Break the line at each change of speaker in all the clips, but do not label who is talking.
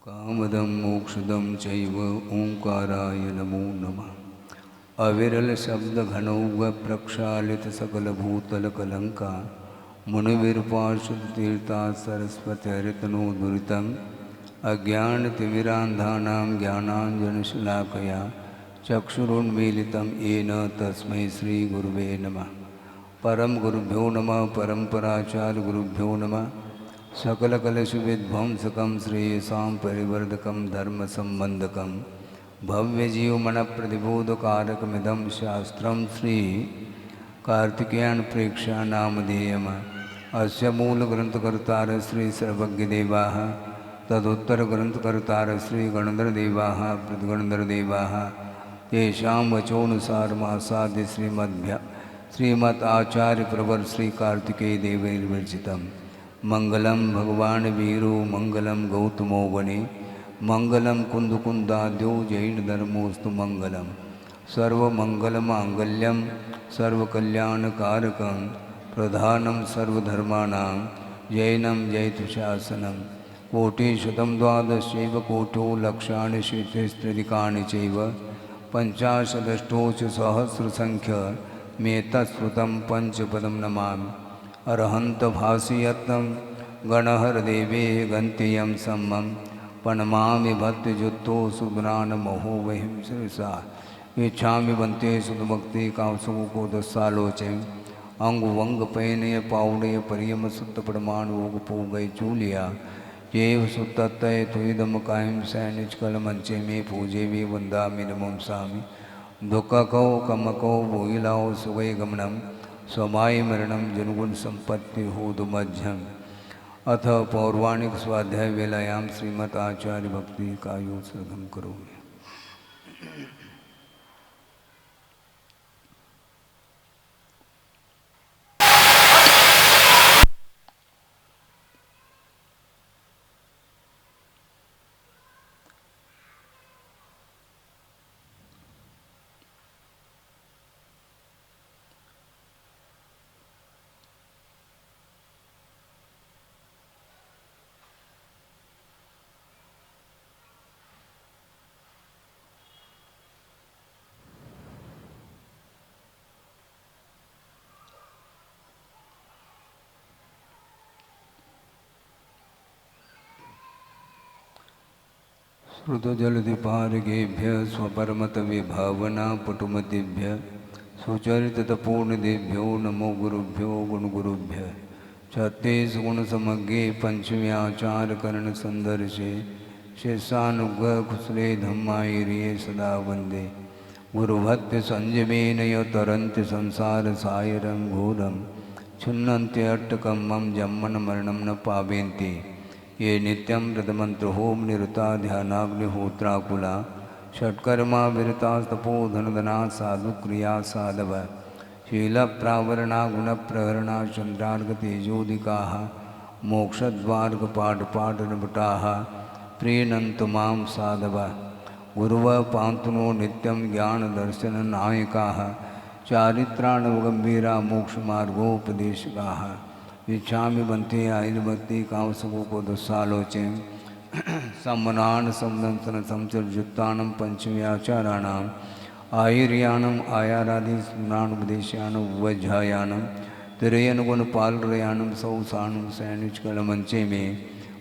कामदं मोक्षदं चैव ओंकाराय नमो नमः। अविरल शब्द घनौघ प्रक्षालित सकल भूतल कलंका मुनिविरपार्षद तीर्था सरस्वतीर्तनो दुरितं अज्ञान तिमिरांधानां ज्ञानांजनशलाकया चक्षुरुन्मीलितं येन तस्मै श्री गुरुवे नमः। परम गुरुभ्यो नमः। परंपराचार्य गुरुभ्यो नमः। सकल कलश विध्वंसकं श्रेयसां परिवर्धकं धर्म संबंधकं भव्य जीव मन प्रतिबोधकारकमिदं शास्त्रं श्री कार्तिकेयन प्रेक्षा नामधेयम्। अस्य मूल ग्रंथकर्तार श्री सर्वज्ञदेवाः तदुत्तर ग्रंथकर्तार श्री गणधरदेवाः प्रतिगणधरदेवाः तेषां वचोनुसारमासाद्य श्रीमद् आचार्य प्रवर श्री कार्तिकेय देवैर्विरचितम्। मंगलम भगवान वीरो मंगलम गौतमो वने मंगलम कुंदकुंदाद्यो जैन धर्मोस्तु मंगलम सर्वमंगलमांगल्यम सर्वकल्याणकारकं प्रधानम सर्वधर्माणां जैनम जैतुशासनम। कोटिशतं द्वादशैव कोटो लक्षाणि शीतिस्त्रिदिकानि चैव पंचाशदष्टोच सहस्रसंख्य मेतत्स्रुतं पंचपदं नमामि। अरहंत भाषयत्तं गणहरदेवे गन्त्ययं सम्मं प्रणमामि भक्तियुक्तो सुगुणान् महो वहिं शिरसा इच्छामि बन्ते सुधभक्ति कांसुको दस्सालोचे अंग वंग पैनय पावड़य परियम सुत प्रमाण वोग पूगय चूलिया जेव सुतय तुदम कायम सैनिच कल मंचे में पूजे वे वंदामि नमंसामि। दुःखको कमको भूइलाओ सुगय गमनम स्वमाय मरणम जनगुण संपत्ति होदुमध्यम। अथ पौर्वाणिक स्वाध्याय वेलायाम श्रीमद् आचार्य भक्ति का योत्सर्गम करोमि। श्रुतजलधिपारगेभ्य स्वपरमत विभावना पटुमतिभ्य सुचरितपूर्णदेभ्यो नमो गुरुभ्यो गुणगुरुभ्य। छत्तीस गुण समज्ञे पंचम्याचार कर्ण संदर्शे शेषानुग्रह कुशले धम्मायिरिये सदा वंदे। गुरुभक्ति संयमेन य तरन्ति संसार सायरं घोरं छिन्नन्त्यट्टकं मम जन्मन मरणं न पावेन्ति ये नित्यं व्रतमंत्र होम निरता ध्यानाग्निहोत्राकुला षट्कर्मा विरता तपोधनदना साधु क्रिया साधव शील प्रावरणा गुण प्रहरणा चंद्रार्घ तेजोदिका मोक्षद्वार्ग पाठ पाठ नभटाः प्रीणन्तु मां साधव। गुरुव पांतुनो नित्यं ज्ञान दर्शन नायकाः चारित्राणवगंभीरा मोक्ष मार्गोपदेशकाः। इच्छामि बंते आयुर्भक्ति कामसुको को दुस्सालोचे सम्मनान समदंसन संसर्जुत्तानं पंचम्याचाराणाम् आयुर्यानम् आयारादि स्मरणानुपदेशानं वज्झायानं तिरयनुगुणपालरयानं सौसानं सैनिचकलमंचे में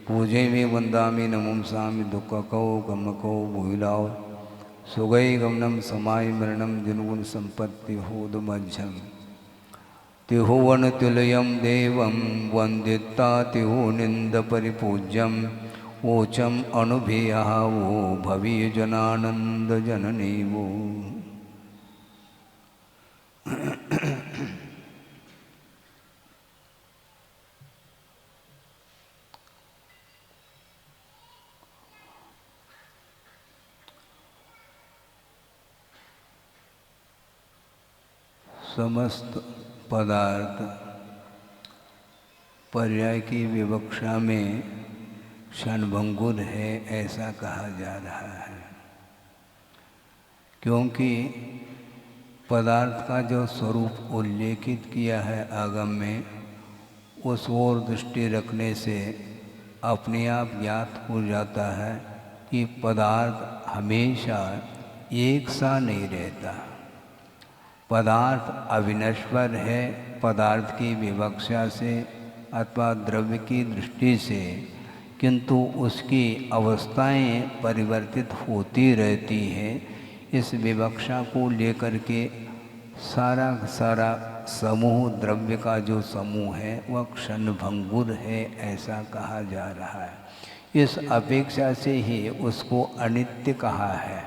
पूजे में वंदामि नमंसामि। दुःखको गमको भूइलाओ सुगै गमनं समाय मरणं जनगुण संपत्ति होदुमध्यम। तिहुवन तुलयं देवं वंदिता तिहु निंद परिपूज्यम ओचम अनुभेयः वो भवीय जनानंद जननी वो। समस्त पदार्थ पर्याय की विवक्षा में क्षणभंगुर है ऐसा कहा जा रहा है, क्योंकि पदार्थ का जो स्वरूप उल्लेखित किया है आगम में उस ओर दृष्टि रखने से अपने आप ज्ञात हो जाता है कि पदार्थ हमेशा एक सा नहीं रहता। पदार्थ अविनश्वर है। पदार्थ की विवक्षा से अथवा द्रव्य की दृष्टि से, किंतु उसकी अवस्थाएं परिवर्तित होती रहती हैं। इस विवक्षा को लेकर के सारा सारा समूह, द्रव्य का जो समूह है वह क्षणभंगुर है, ऐसा कहा जा रहा है। इस अपेक्षा से ही उसको अनित्य कहा है।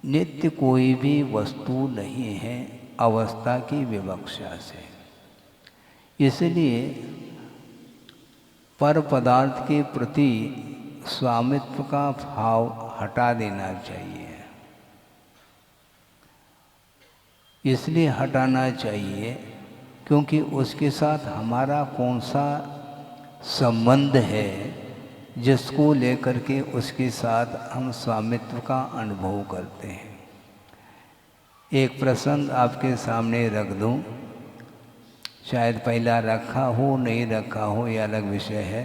नित्य कोई भी वस्तु नहीं है अवस्था की विवक्षा से। इसलिए पर पदार्थ के प्रति स्वामित्व का भाव हटा देना चाहिए। इसलिए हटाना चाहिए क्योंकि उसके साथ हमारा कौन सा संबंध है जिसको लेकर के उसके साथ हम स्वामित्व का अनुभव करते हैं। एक प्रसंग आपके सामने रख दूं, शायद पहला रखा हो नहीं रखा हो यह अलग विषय है,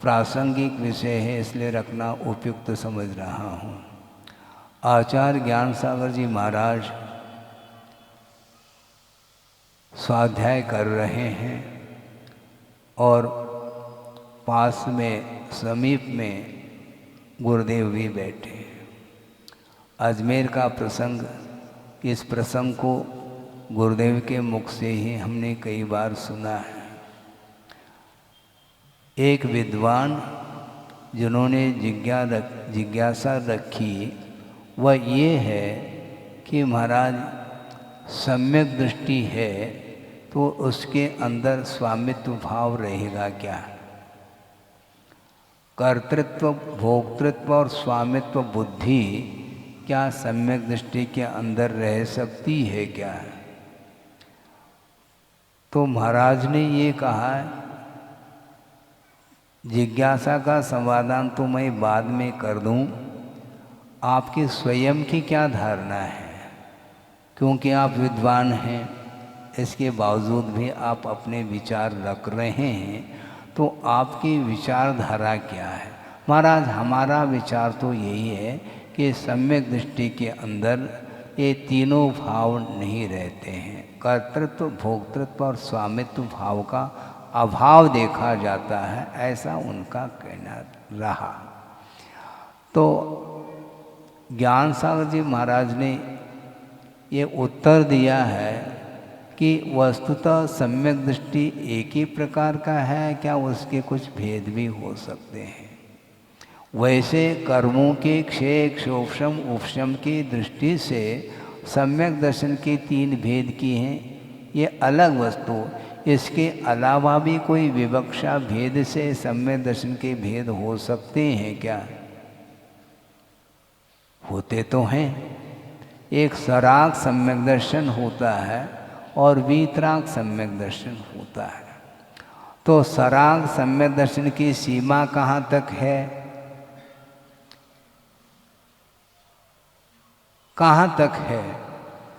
प्रासंगिक विषय है इसलिए रखना उपयुक्त समझ रहा हूँ। आचार्य ज्ञान सागर जी महाराज स्वाध्याय कर रहे हैं और पास में समीप में गुरुदेव भी बैठे हैं। अजमेर का प्रसंग, इस प्रसंग को गुरुदेव के मुख से ही हमने कई बार सुना है। एक विद्वान जिन्होंने जिज्ञासा रखी वह ये है कि महाराज सम्यक दृष्टि है तो उसके अंदर स्वामित्व भाव रहेगा क्या? कर्तृत्व, भोक्तृत्व और स्वामित्व बुद्धि क्या सम्यक दृष्टि के अंदर रह सकती है क्या? तो महाराज ने ये कहा, जिज्ञासा का समाधान तो मैं बाद में कर दूं, आपकी स्वयं की क्या धारणा है? क्योंकि आप विद्वान हैं, इसके बावजूद भी आप अपने विचार रख रहे हैं, तो आपकी विचारधारा क्या है? महाराज हमारा विचार तो यही है कि सम्यक दृष्टि के अंदर ये तीनों भाव नहीं रहते हैं। कर्तृत्व, भोक्तृत्व और स्वामित्व भाव का अभाव देखा जाता है, ऐसा उनका कहना रहा। तो ज्ञान सागर जी महाराज ने ये उत्तर दिया है कि वस्तुतः सम्यक दृष्टि एक ही प्रकार का है क्या? उसके कुछ भेद भी हो सकते हैं। वैसे कर्मों के क्षय, क्षोभम, उपशम की दृष्टि से सम्यक दर्शन के तीन भेद की हैं, ये अलग वस्तु। इसके अलावा भी कोई विवक्षा भेद से सम्यक दर्शन के भेद हो सकते हैं क्या? होते तो हैं। एक सराग सम्यक दर्शन होता है और वीतराग सम्यक दर्शन होता है। तो सराग सम्यक दर्शन की सीमा कहाँ तक है? कहाँ तक है?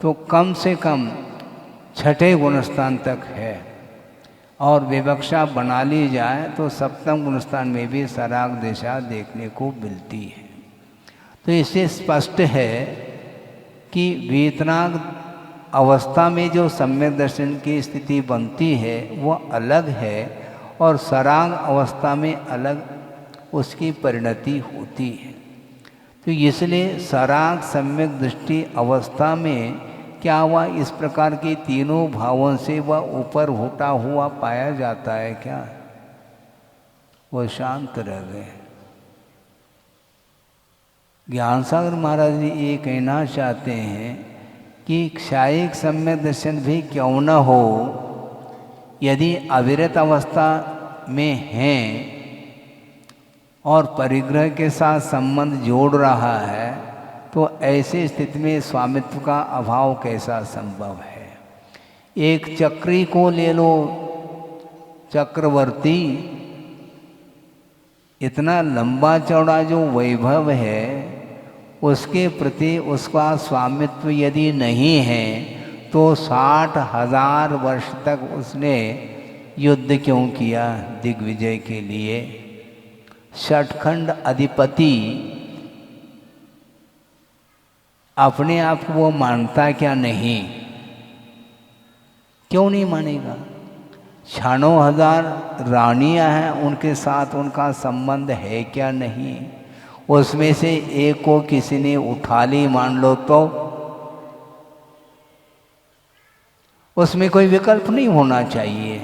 तो कम से कम छठे गुणस्थान तक है, और विवक्षा बना ली जाए तो सप्तम गुणस्थान में भी सराग दिशा देखने को मिलती है। तो इससे स्पष्ट है कि वीतराग अवस्था में जो सम्यक दर्शन की स्थिति बनती है वह अलग है, और सराग अवस्था में अलग उसकी परिणति होती है। तो इसलिए सराग सम्यक दृष्टि अवस्था में क्या हुआ, इस प्रकार के तीनों भावों से वह ऊपर उठा हुआ पाया जाता है क्या? वह शांत रह गए। ज्ञान सागर महाराज जी ये कहना चाहते हैं कि क्षायिक सम्यक दर्शन भी क्यों न हो, यदि अविरत अवस्था में हैं और परिग्रह के साथ संबंध जोड़ रहा है, तो ऐसे स्थिति में स्वामित्व का अभाव कैसा संभव है? एक चक्री को ले लो, चक्रवर्ती, इतना लंबा चौड़ा जो वैभव है उसके प्रति उसका स्वामित्व यदि नहीं है तो 60,000 वर्ष तक उसने युद्ध क्यों किया दिग्विजय के लिए? षटखंड अधिपति अपने आप को वो मानता क्या नहीं? क्यों नहीं मानेगा? 96,000 रानियां हैं, उनके साथ उनका संबंध है क्या नहीं? उसमें से एक को किसी ने उठा ली मान लो तो उसमें कोई विकल्प नहीं होना चाहिए।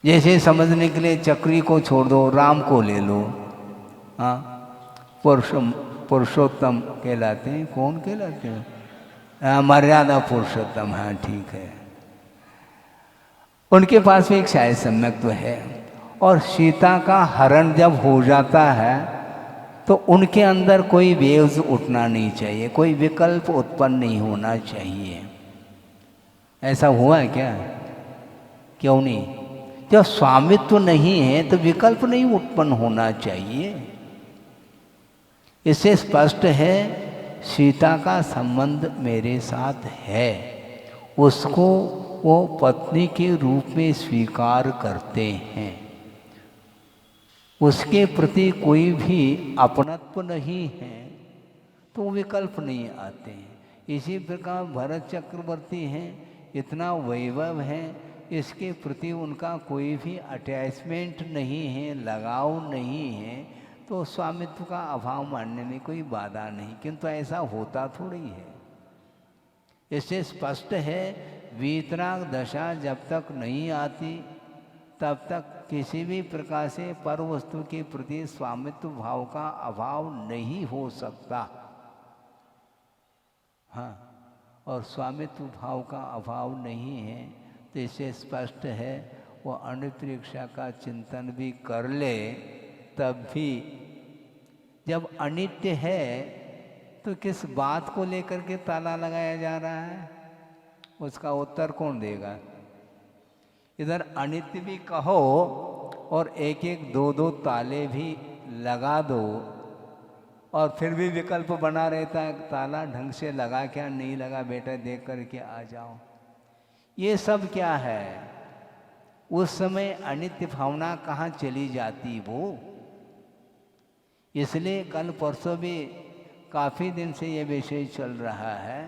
जैसे समझने के लिए चक्री को छोड़ दो, राम को ले लो। हाँ, पुरुषोत्तम कहलाते हैं। कौन कहलाते हैं? मर्यादा पुरुषोत्तम। हाँ ठीक है, उनके पास भी एक शायद सम्यक तो है। और सीता का हरण जब हो जाता है तो उनके अंदर कोई वेव्स उठना नहीं चाहिए, कोई विकल्प उत्पन्न नहीं होना चाहिए। ऐसा हुआ है क्या? क्यों नहीं? जब स्वामित्व नहीं है तो विकल्प नहीं उत्पन्न होना चाहिए। इससे स्पष्ट है सीता का संबंध मेरे साथ है, उसको वो पत्नी के रूप में स्वीकार करते हैं, उसके प्रति कोई भी अपनत्व नहीं है तो विकल्प नहीं आते हैं। इसी प्रकार भरत चक्रवर्ती हैं, इतना वैभव है, इसके प्रति उनका कोई भी अटैचमेंट नहीं है, लगाव नहीं है, तो स्वामित्व का अभाव मानने में कोई बाधा नहीं। किंतु ऐसा होता थोड़ी है। इससे स्पष्ट है वीतराग दशा जब तक नहीं आती तब तक किसी भी प्रकार से पर वस्तु के प्रति स्वामित्व भाव का अभाव नहीं हो सकता। हाँ, और स्वामित्व भाव का अभाव नहीं है तो इससे स्पष्ट है वो अनित्रिक्षा का चिंतन भी कर ले तब भी जब अनित्य है तो किस बात को लेकर के ताला लगाया जा रहा है, उसका उत्तर कौन देगा? इधर अनित्य भी कहो और एक एक दो दो ताले भी लगा दो और फिर भी विकल्प बना रहता है, ताला ढंग से लगा क्या नहीं लगा बेटा देख करके आ जाओ। ये सब क्या है? उस समय अनित्य भावना कहाँ चली जाती वो? इसलिए कल परसों भी काफ़ी दिन से ये विषय चल रहा है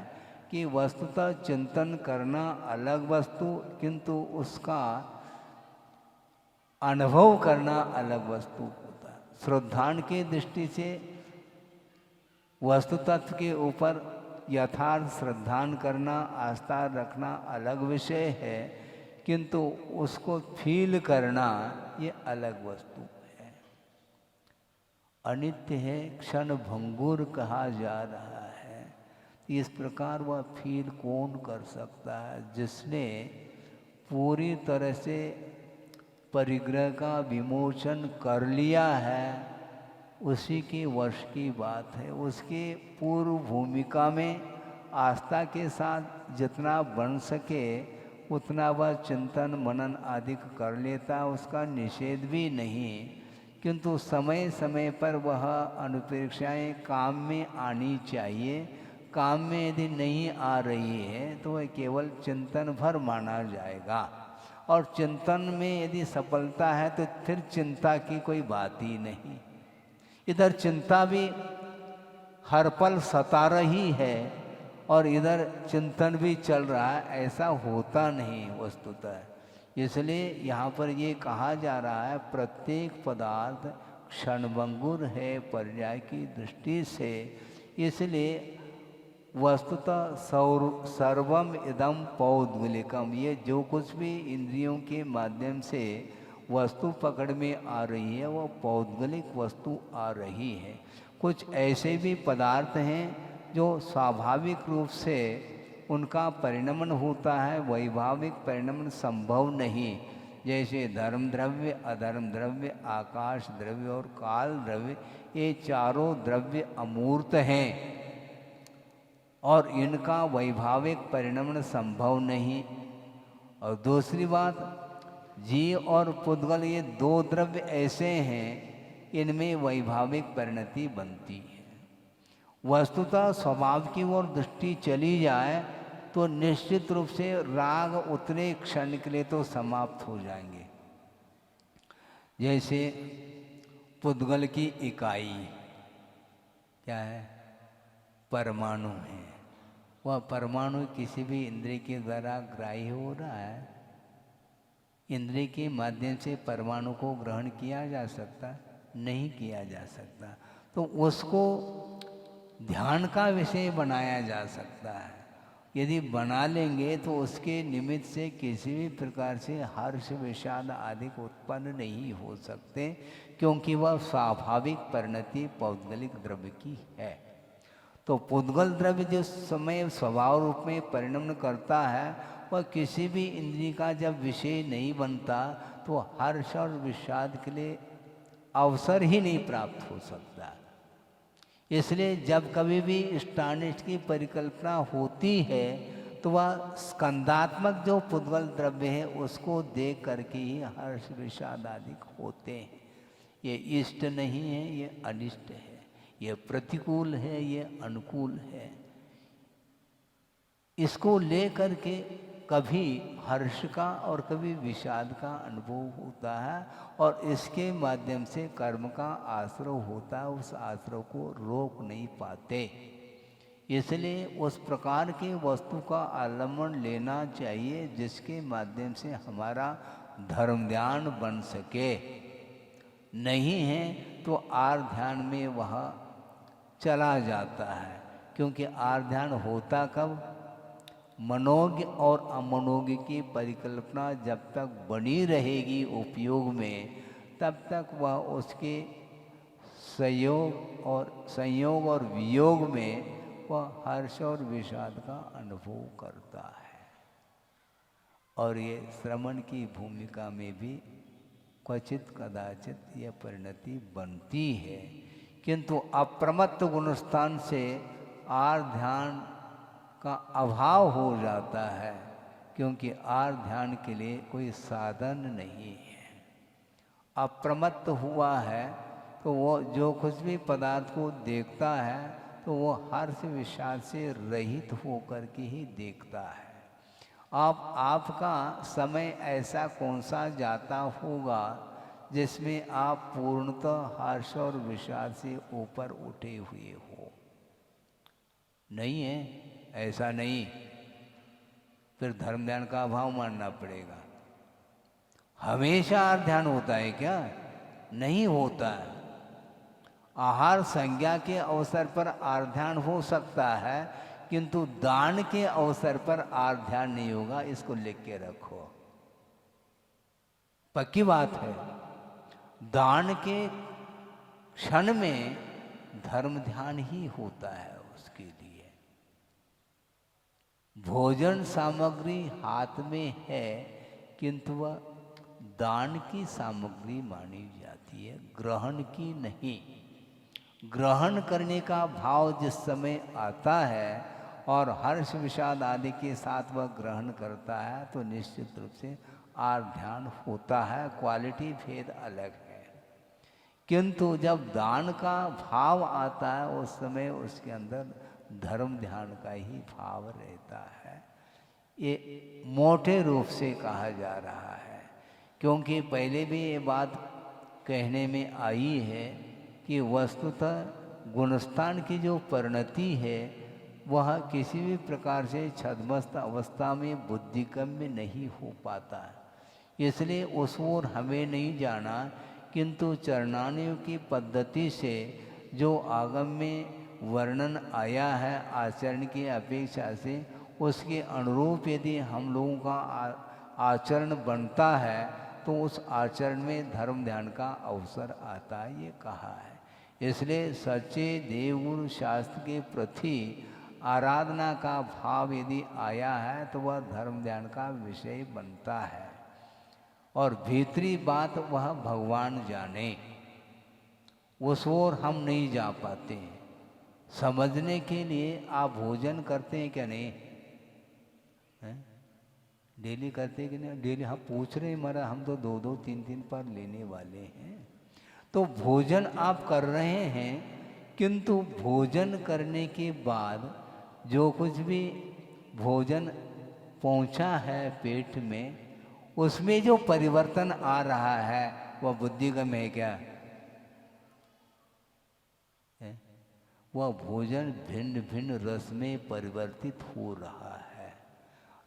कि वस्तुतः चिंतन करना अलग वस्तु, किंतु उसका अनुभव करना अलग वस्तु होता है। श्रद्धान की दृष्टि से वस्तु तत्व के ऊपर यथार्थ श्रद्धान करना, आस्था रखना अलग विषय है, किंतु उसको फील करना ये अलग वस्तु है। अनित्य है, क्षण भंगुर कहा जा रहा है। इस प्रकार वह फील कौन कर सकता है? जिसने पूरी तरह से परिग्रह का विमोचन कर लिया है, उसी के वश की बात है। उसके पूर्व भूमिका में आस्था के साथ जितना बन सके उतना वह चिंतन मनन आदि कर लेता, उसका निषेध भी नहीं, किंतु समय समय पर वह अनुप्रेक्षाएँ काम में आनी चाहिए। काम में यदि नहीं आ रही है तो वह केवल चिंतन भर माना जाएगा, और चिंतन में यदि सफलता है तो फिर चिंता की कोई बात ही नहीं। इधर चिंता भी हर पल सता रही है और इधर चिंतन भी चल रहा है, ऐसा होता नहीं वस्तुतः। इसलिए यहाँ पर ये कहा जा रहा है प्रत्येक पदार्थ क्षणभंगुर है पर्याय की दृष्टि से। इसलिए वस्तुतः सर्वम इदम पौद्गलिकम, ये जो कुछ भी इंद्रियों के माध्यम से वस्तु पकड़ में आ रही है वो पौद्गलिक वस्तु आ रही है। कुछ ऐसे भी पदार्थ हैं जो स्वाभाविक रूप से उनका परिणमन होता है, वैभाविक परिणमन संभव नहीं। जैसे धर्म द्रव्य, अधर्म द्रव्य, आकाश द्रव्य और काल द्रव्य, ये चारों द्रव्य अमूर्त हैं और इनका वैभाविक परिणमन संभव नहीं। और दूसरी बात, जीव और पुद्गल ये दो द्रव्य ऐसे हैं इनमें वैभाविक परिणति बनती है। वस्तुतः स्वभाव की ओर दृष्टि चली जाए तो निश्चित रूप से राग उतने क्षण के लिए तो समाप्त हो जाएंगे। जैसे पुद्गल की इकाई क्या है? परमाणु है। वह परमाणु किसी भी इंद्रिय के द्वारा ग्राह्य हो रहा है? इंद्रिय के माध्यम से परमाणु को ग्रहण किया जा सकता? नहीं किया जा सकता। तो उसको ध्यान का विषय बनाया जा सकता है। यदि बना लेंगे तो उसके निमित्त से किसी भी प्रकार से हर्ष विषाद आदि उत्पन्न नहीं हो सकते, क्योंकि वह स्वाभाविक परिणति पौद्गलिक द्रव्य की है। तो पुद्गल द्रव्य जो समय स्वभाव रूप में परिणमन करता है, वह किसी भी इंद्रिय का जब विषय नहीं बनता तो हर्ष और विषाद के लिए अवसर ही नहीं प्राप्त हो सकता। इसलिए जब कभी भी इष्टानिष्ट की परिकल्पना होती है तो वह स्कंदात्मक जो पुद्गल द्रव्य है उसको देख करके ही हर्ष विषाद आदि होते हैं। ये इष्ट नहीं है, ये अनिष्ट है, ये प्रतिकूल है, ये अनुकूल है। इसको ले करके कभी हर्ष का और कभी विषाद का अनुभव होता है, और इसके माध्यम से कर्म का आश्रय होता है, उस आश्रय को रोक नहीं पाते। इसलिए उस प्रकार की वस्तु का आलम्बन लेना चाहिए जिसके माध्यम से हमारा धर्म ध्यान बन सके। नहीं है तो आर ध्यान में वह चला जाता है, क्योंकि आर ध्यान होता कब? मनोज्ञ और अमनोज्ञ की परिकल्पना जब तक बनी रहेगी उपयोग में, तब तक वह उसके संयोग और वियोग में वह हर्ष और विषाद का अनुभव करता है। और ये श्रवण की भूमिका में भी क्वचित कदाचित यह परिणति बनती है, किंतु अप्रमत्त गुणस्थान से आर ध्यान का अभाव हो जाता है, क्योंकि आर ध्यान के लिए कोई साधन नहीं है। अप्रमत्त हुआ है तो वो जो कुछ भी पदार्थ को देखता है तो वो हर्ष विषाद से रहित होकर के ही देखता है। आपका समय ऐसा कौन सा जाता होगा जिसमें आप पूर्णतः हर्ष और विषाद से ऊपर उठे हुए हो? नहीं है, ऐसा नहीं। फिर धर्म ध्यान का अभाव मानना पड़ेगा। हमेशा ध्यान होता है क्या? नहीं होता है। आहार संज्ञा के अवसर पर आर्ध्यान हो सकता है, किंतु दान के अवसर पर आर्ध्यान नहीं होगा। इसको लिख के रखो, पक्की बात है। दान के क्षण में धर्म ध्यान ही होता है उसके लिए। भोजन सामग्री हाथ में है, किंतु वह दान की सामग्री मानी जाती है, ग्रहण की नहीं। ग्रहण करने का भाव जिस समय आता है और हर्ष विषाद आदि के साथ वह ग्रहण करता है तो निश्चित रूप से आर्ध्यान होता है। क्वालिटी भेद अलग है। किंतु जब दान का भाव आता है उस समय उसके अंदर धर्म ध्यान का ही भाव रहता है। ये मोटे रूप से कहा जा रहा है, क्योंकि पहले भी ये बात कहने में आई है कि वस्तुतः गुणस्थान की जो परिणति है वह किसी भी प्रकार से छद्मस्त अवस्था में बुद्धिगम्य नहीं हो पाता है। इसलिए उस ओर हमें नहीं जाना, किंतु चरणानियों की पद्धति से जो आगम में वर्णन आया है आचरण की अपेक्षा से, उसके अनुरूप यदि हम लोगों का आचरण बनता है तो उस आचरण में धर्म ध्यान का अवसर आता है, ये कहा है। इसलिए सच्चे देवगुरु शास्त्र के प्रति आराधना का भाव यदि आया है तो वह धर्म ध्यान का विषय बनता है। और भीतरी बात वह भगवान जाने, उस ओर हम नहीं जा पाते हैं। समझने के लिए आप भोजन करते हैं क्या? नहीं है? डेली करते हैं कि नहीं? डेली हम पूछ रहे हैं, मरा हम तो 2-2 3-3 पर लेने वाले हैं। तो भोजन आप कर रहे हैं, किंतु भोजन करने के बाद जो कुछ भी भोजन पहुंचा है पेट में, उसमें जो परिवर्तन आ रहा है वह बुद्धिगम है क्या है? वह भोजन भिन्न भिन्न रस में परिवर्तित हो रहा है।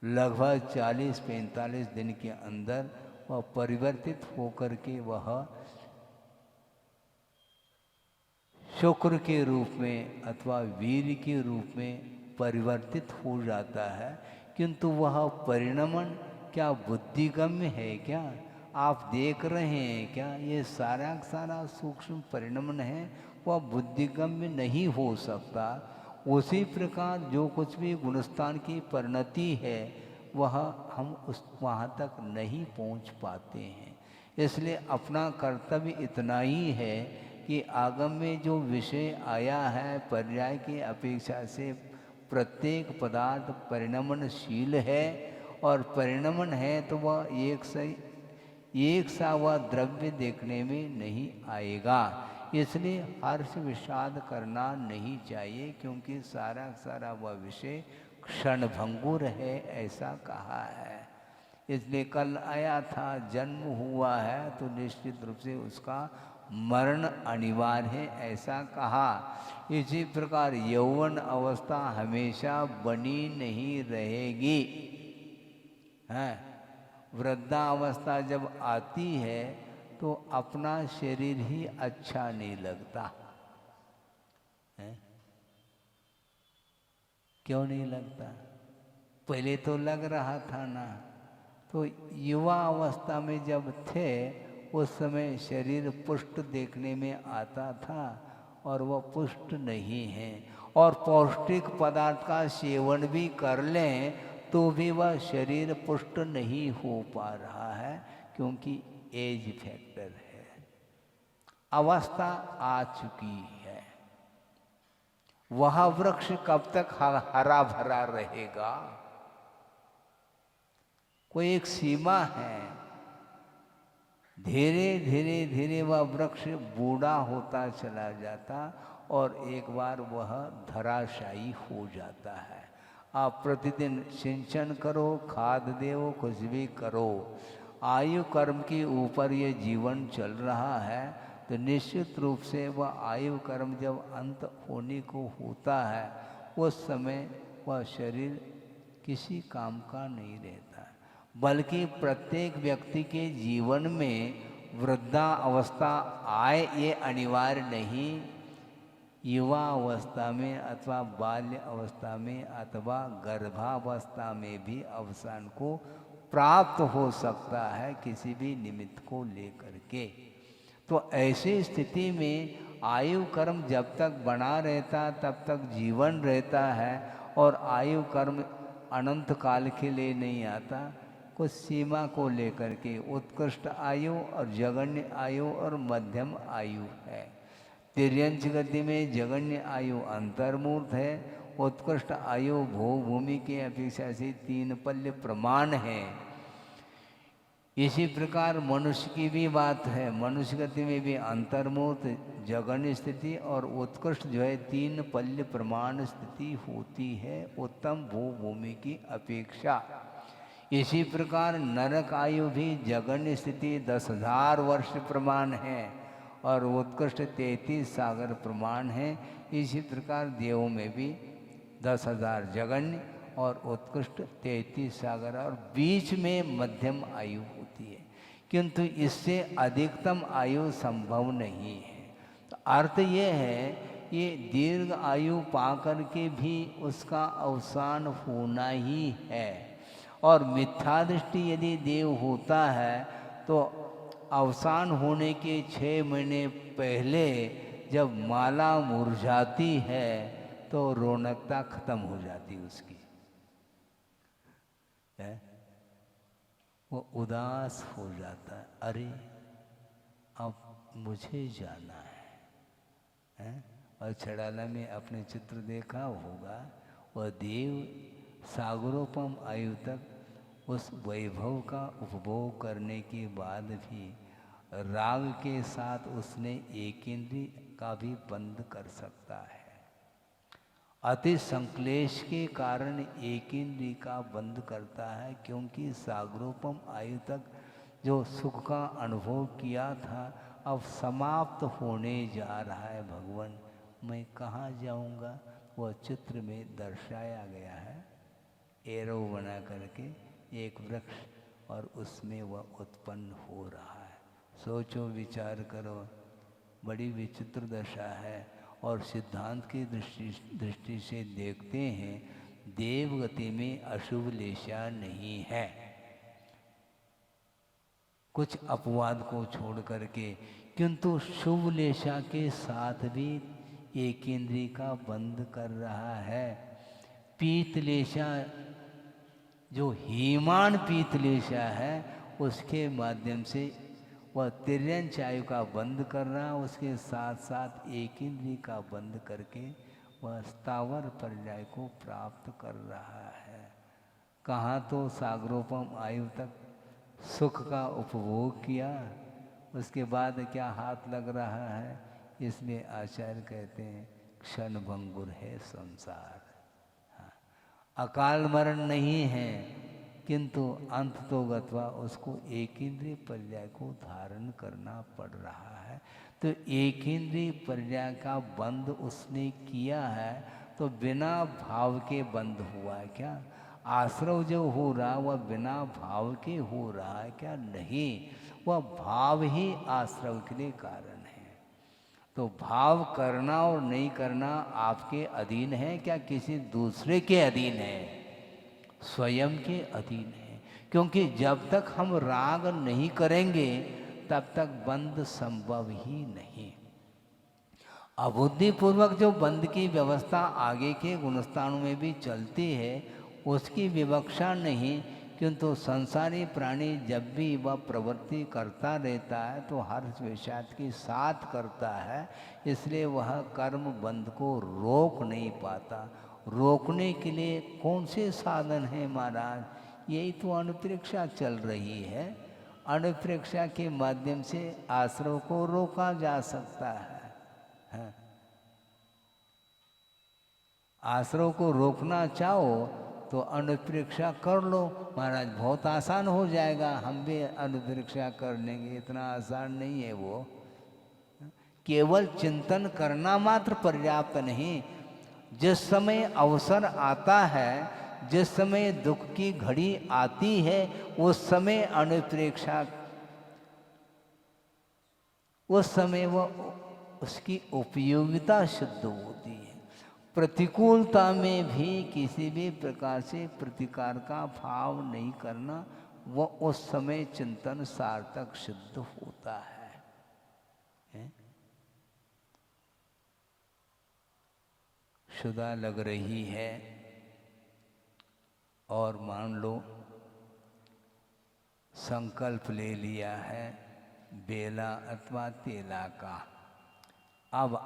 लगभग 40-45 दिन के अंदर वह परिवर्तित होकर के वह शुक्र के रूप में अथवा वीर के रूप में परिवर्तित हो जाता है। किंतु वह परिणमन क्या बुद्धिगम्य है क्या? आप देख रहे हैं क्या? ये सारा सारा सूक्ष्म परिणमन है, वह बुद्धिगम्य नहीं हो सकता। उसी प्रकार जो कुछ भी गुणस्थान की परिणति है वह हम उस वहाँ तक नहीं पहुँच पाते हैं। इसलिए अपना कर्तव्य इतना ही है कि आगम में जो विषय आया है पर्याय की अपेक्षा से प्रत्येक पदार्थ परिणमनशील है, और परिणमन है तो वह एक सा वह द्रव्य देखने में नहीं आएगा। इसलिए हर्ष विषाद करना नहीं चाहिए, क्योंकि सारा सारा वह विषय क्षणभंगुर है, ऐसा कहा है। इसलिए कल आया था जन्म हुआ है तो निश्चित रूप से उसका मरण अनिवार्य है, ऐसा कहा। इसी प्रकार यौवन अवस्था हमेशा बनी नहीं रहेगी है। वृद्धावस्था जब आती है तो अपना शरीर ही अच्छा नहीं लगता है। क्यों नहीं लगता? पहले तो लग रहा था ना। तो युवा अवस्था में जब थे उस समय शरीर पुष्ट देखने में आता था, और वह पुष्ट नहीं है। और पौष्टिक पदार्थ का सेवन भी कर लें तो भी वह शरीर पुष्ट नहीं हो पा रहा है, क्योंकि एज फैक्टर है। अवस्था आ चुकी है। वह वृक्ष कब तक हरा भरा रहेगा? कोई एक सीमा है। धीरे धीरे धीरे वह वृक्ष बूढ़ा होता चला जाता और एक बार वह धराशायी हो जाता है। आप प्रतिदिन सिंचन करो, खाद दो, कुछ भी करो, आयु कर्म के ऊपर ये जीवन चल रहा है, तो निश्चित रूप से वह आयु कर्म जब अंत होने को होता है उस समय वह शरीर किसी काम का नहीं रहता। बल्कि प्रत्येक व्यक्ति के जीवन में वृद्धा अवस्था आए ये अनिवार्य नहीं। युवा अवस्था में अथवा बाल्य अवस्था में अथवा गर्भावस्था में भी अवसान को प्राप्त हो सकता है, किसी भी निमित्त को लेकर के। तो ऐसी स्थिति में आयु कर्म जब तक बना रहता तब तक जीवन रहता है, और आयु कर्म अनंत काल के लिए नहीं आता। कुछ सीमा को लेकर के उत्कृष्ट आयु और जगन्य आयु और मध्यम आयु है। तिर्यंच गति में जगन्य आयु अंतर्मूर्त है, उत्कृष्ट आयु भूमि के अपेक्षा से 3 पल्य प्रमाण है। इसी प्रकार मनुष्य की भी बात है। मनुष्य गति में भी अंतर्मूर्त जगन्य स्थिति और उत्कृष्ट जो है 3 पल्य प्रमाण स्थिति होती है उत्तम भूमि की अपेक्षा। इसी प्रकार नरक आयु भी जगन्य स्थिति 10,000 वर्ष प्रमाण है और उत्कृष्ट 33 सागर प्रमाण है। इसी प्रकार देवों में भी 10,000 जगन्य और उत्कृष्ट 33 सागर, और बीच में मध्यम आयु होती है, किंतु इससे अधिकतम आयु संभव नहीं है। तो अर्थ ये है कि दीर्घ आयु पाकर के भी उसका अवसान होना ही है। और मिथ्या दृष्टि यदि देव होता है तो अवसान होने के 6 महीने पहले जब माला मुरझाती है तो रौनकता खत्म हो जाती उसकी है। वो उदास हो जाता है, अरे अब मुझे जाना है? और छड़ाला में आपने चित्र देखा होगा, वह देव सागरोपम आयु तक उस वैभव का उपभोग करने के बाद भी राग के साथ उसने एक इंद्रिय का भी बंद कर सकता है। अति संक्लेश के कारण एक इंद्रिय का बंद करता है, क्योंकि सागरोपम आयु तक जो सुख का अनुभव किया था अब समाप्त होने जा रहा है भगवान, मैं कहाँ जाऊँगा? वह चित्र में दर्शाया गया है, एरो बना करके एक वृक्ष, और उसमें वह उत्पन्न हो रहा है। सोचो, विचार करो, बड़ी विचित्र दशा है। और सिद्धांत की दृष्टि से देखते हैं, देवगति में अशुभ लेशा नहीं है, कुछ अपवाद को छोड़ करके, किंतु शुभ लेशा के साथ भी एक इंद्रिय का बंद कर रहा है। पीतलेशा, जो हीमान पीतलेशा है, उसके माध्यम से वह तिर्यंच आयु का बंद कर रहा है, उसके साथ साथ एक इंद्रिय का बंद करके वह स्थावर पर्याय को प्राप्त कर रहा है। कहाँ तो सागरोपम आयु तक सुख का उपभोग किया, उसके बाद क्या हाथ लग रहा है? इसलिए आचार्य कहते हैं क्षण भंगुर है संसार। हाँ, अकाल मरण नहीं है, किंतु अंत तो गत्वा उसको एक इंद्रिय पर्याय को धारण करना पड़ रहा है। तो एक इंद्रिय पर्याय का बंद उसने किया है, तो बिना भाव के बंद हुआ है क्या? आश्रव जो हो रहा वह बिना भाव के हो रहा है क्या? नहीं, वह भाव ही आश्रव के लिए कारण है। तो भाव करना और नहीं करना आपके अधीन है क्या किसी दूसरे के अधीन है? स्वयं के अधीन है। क्योंकि जब तक हम राग नहीं करेंगे तब तक बंद संभव ही नहीं। अबुद्धिपूर्वक जो बंद की व्यवस्था आगे के गुणस्थानों में भी चलती है उसकी विवक्षा नहीं, किंतु संसारी प्राणी जब भी वह प्रवृत्ति करता रहता है तो हर्ष विषाद के साथ करता है, इसलिए वह कर्म बंध को रोक नहीं पाता। रोकने के लिए कौन से साधन हैं महाराज? यही तो अनुप्रेक्षा चल रही है। अनुप्रेक्षा के माध्यम से आश्रव को रोका जा सकता है। आश्रव को रोकना चाहो तो अनुप्रेक्षा कर लो महाराज, बहुत आसान हो जाएगा। हम भी अनुप्रेक्षा कर लेंगे, इतना आसान नहीं है वो। केवल चिंतन करना मात्र पर्याप्त नहीं, जिस समय अवसर आता है, जिस समय दुख की घड़ी आती है, उस समय अनुप्रेक्षा, उस समय वह उसकी उपयोगिता सिद्ध होती है। प्रतिकूलता में भी किसी भी प्रकार से प्रतिकार का भाव नहीं करना, वह उस समय चिंतन सार्थक सिद्ध होता है? शुदा लग रही है और मान लो संकल्प ले लिया है बेला अथवा तेला का, अब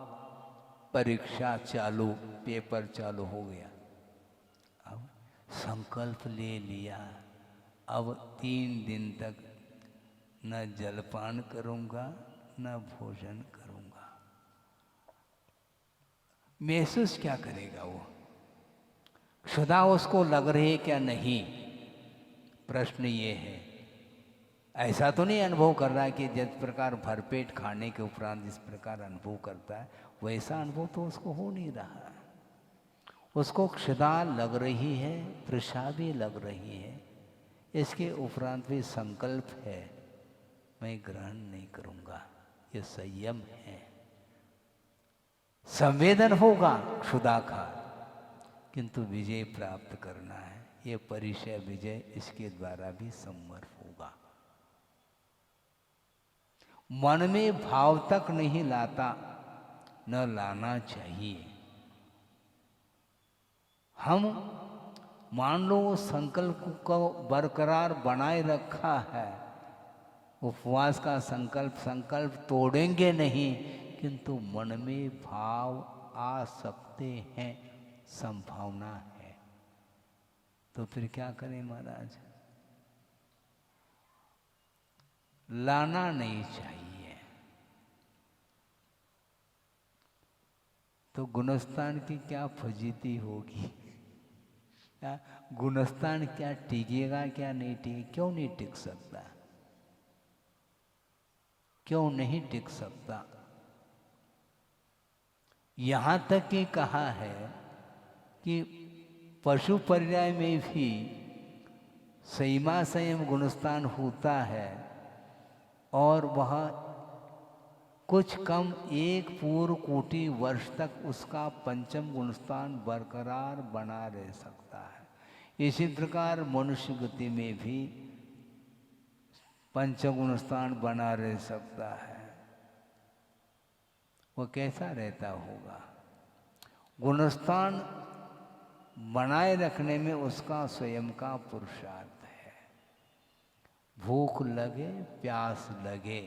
परीक्षा चालू, पेपर चालू हो गया, अब संकल्प ले लिया, अब 3 दिन तक न जलपान करूँगा न भोजन करूँगा। महसूस क्या करेगा वो? क्षुधा उसको लग रही है क्या? नहीं। प्रश्न ये है, ऐसा तो नहीं अनुभव कर रहा है कि जिस प्रकार भरपेट खाने के उपरांत जिस प्रकार अनुभव करता है वैसा अनुभव तो उसको हो नहीं रहा है। उसको क्षुधा लग रही है, तृषा भी लग रही है, इसके उपरांत भी संकल्प है मैं ग्रहण नहीं करूँगा। ये संयम है। संवेदन होगा क्षुधा का, किंतु विजय प्राप्त करना है। ये परिचय विजय इसके द्वारा भी संभव होगा। मन में भाव तक नहीं लाता, न लाना चाहिए। हम मान लो संकल्प को बरकरार बनाए रखा है, उपवास का संकल्प तोड़ेंगे नहीं, किंतु मन में भाव आ सकते हैं, संभावना है। तो फिर क्या करें महाराज? लाना नहीं चाहिए। तो गुणस्थान की क्या फजीती होगी? गुणस्थान क्या टिकेगा क्या नहीं टिकेगा? क्यों नहीं टिक सकता? क्यों नहीं टिक सकता? यहाँ तक कि कहा है कि पशु पर्याय में भी संयमा संयम गुणस्थान होता है और वह कुछ कम एक पूर्व कोटि वर्ष तक उसका पंचम गुणस्थान बरकरार बना रह सकता है। इसी प्रकार मनुष्य गति में भी पंचगुण स्थान बना रह सकता है। वो कैसा रहता होगा? गुणस्थान बनाए रखने में उसका स्वयं का पुरुषार्थ है। भूख लगे प्यास लगे,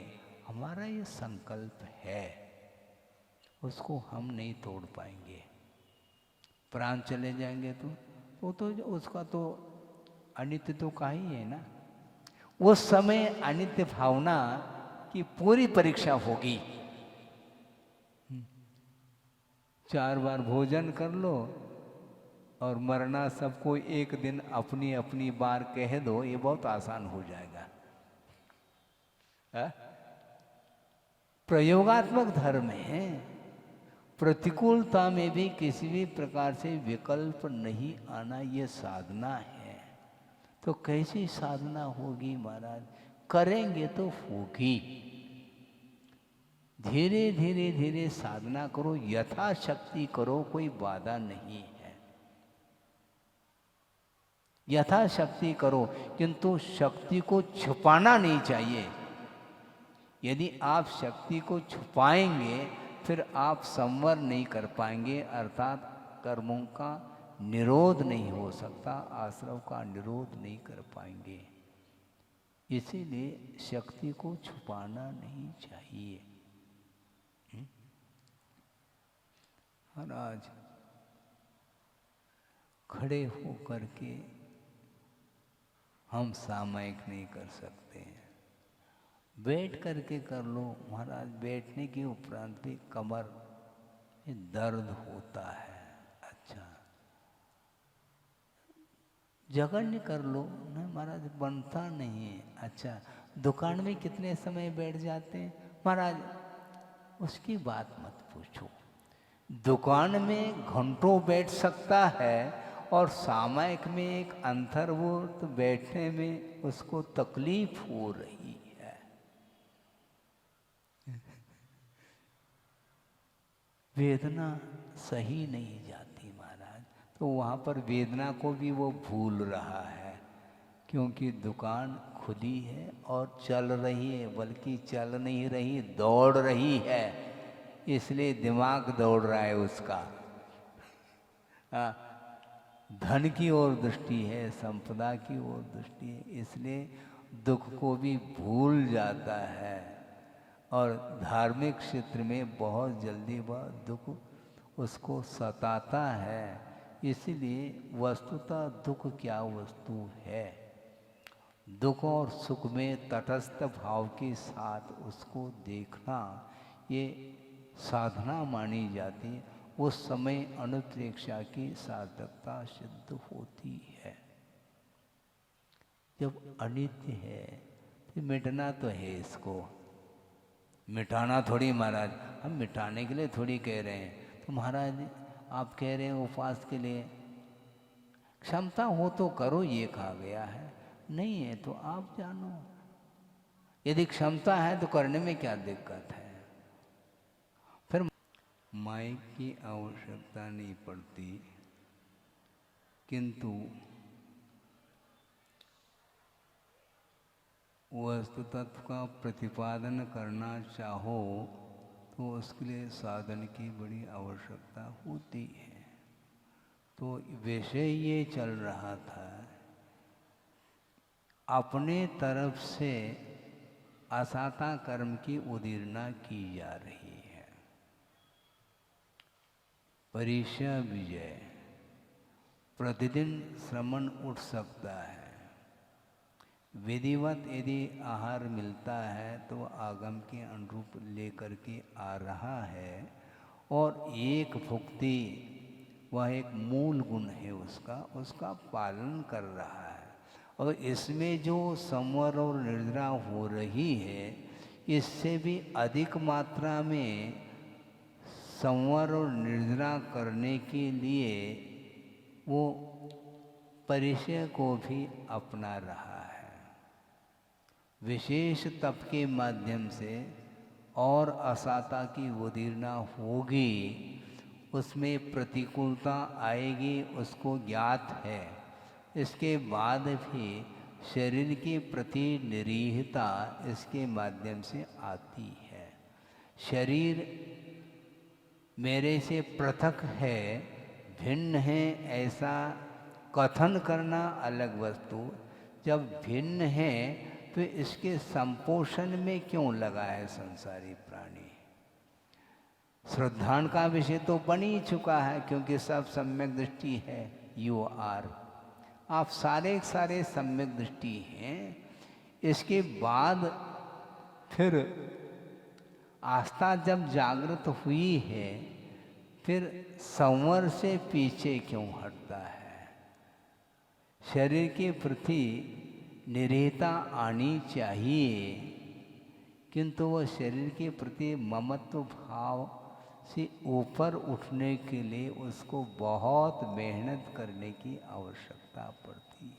हमारा ये संकल्प है, उसको हम नहीं तोड़ पाएंगे। प्राण चले जाएंगे तो उसका तो अनित्य तो का ही है ना। उस समय अनित्य भावना की पूरी परीक्षा होगी। 4 बार भोजन कर लो और मरना सबको एक दिन अपनी अपनी बार कह दो, ये बहुत आसान हो जाएगा। प्रयोगात्मक धर्म है। प्रतिकूलता में भी किसी भी प्रकार से विकल्प नहीं आना, ये साधना है। तो कैसी साधना होगी महाराज? करेंगे तो होगी। धीरे धीरे धीरे साधना करो, यथाशक्ति करो, कोई बाधा नहीं है। यथाशक्ति करो, किंतु शक्ति को छुपाना नहीं चाहिए। यदि आप शक्ति को छुपाएंगे फिर आप संवर नहीं कर पाएंगे, अर्थात कर्मों का निरोध नहीं हो सकता, आश्रव का निरोध नहीं कर पाएंगे। इसीलिए शक्ति को छुपाना नहीं चाहिए। महाराज खड़े होकर के हम सामयिक नहीं कर सकते हैं, बैठ करके कर लो महाराज। बैठने के उपरांत भी कमर में दर्द होता है। अच्छा, जगन्य कर लो ना महाराज, बनता नहीं है। अच्छा, दुकान में कितने समय बैठ जाते हैं महाराज, उसकी बात मत पूछो। दुकान में घंटों बैठ सकता है और सामयिक में एक अंतर, वो तो बैठने में उसको तकलीफ हो रही है। वेदना सही नहीं जाती महाराज, तो वहाँ पर वेदना को भी वो भूल रहा है, क्योंकि दुकान खुली है और चल रही है, बल्कि चल नहीं रही, दौड़ रही है। इसलिए दिमाग दौड़ रहा है उसका। धन की ओर दृष्टि है, संपदा की ओर दृष्टि है, इसलिए दुख को भी भूल जाता है। और धार्मिक क्षेत्र में बहुत जल्दी वह दुख उसको सताता है। इसलिए वस्तुतः दुख क्या वस्तु है? दुख और सुख में तटस्थ भाव के साथ उसको देखना, ये साधना मानी जाती है। उस समय अनुप्रेक्षा की सार्थकता सिद्ध होती है। जब अनित्य है तो मिटना तो है, इसको मिटाना थोड़ी महाराज। हम मिटाने के लिए थोड़ी कह रहे हैं। तो महाराज आप कह रहे हैं उपवास के लिए, क्षमता हो तो करो, ये कहा गया है। नहीं है तो आप जानो, यदि क्षमता है तो करने में क्या दिक्कत है? फिर माइक की आवश्यकता नहीं पड़ती, किंतु वस्तु तत्व का प्रतिपादन करना चाहो तो उसके लिए साधन की बड़ी आवश्यकता होती है। तो विषय ये चल रहा था, अपने तरफ से असाता कर्म की उदीरना की जा रही है। परीक्षा विजय, प्रतिदिन श्रमण उठ सकता है। विधिवत यदि आहार मिलता है तो आगम के अनुरूप लेकर के आ रहा है, और एक भुक्ति वह एक मूल गुण है उसका पालन कर रहा है। और इसमें जो संवर और निर्जरा हो रही है, इससे भी अधिक मात्रा में संवर और निर्जरा करने के लिए वो परिचय को भी अपना रहा है। विशेष तप के माध्यम से और असाता की उदीर्णा होगी, उसमें प्रतिकूलता आएगी, उसको ज्ञात है। इसके बाद भी शरीर के प्रति निरीहता इसके माध्यम से आती है। शरीर मेरे से पृथक है, भिन्न है, ऐसा कथन करना अलग वस्तु। जब भिन्न है तो इसके संपोषण में क्यों लगा है संसारी प्राणी? श्रद्धान का विषय तो बन ही चुका है, क्योंकि सब सम्यक दृष्टि है। यू आर, आप सारे सारे सम्यक दृष्टि हैं। इसके बाद फिर आस्था जब जागृत हुई है, फिर संवर से पीछे क्यों हटता है? शरीर के प्रति निरीहता आनी चाहिए, किंतु वह शरीर के प्रति ममत्व भाव से ऊपर उठने के लिए उसको बहुत मेहनत करने की आवश्यकता पड़ती है।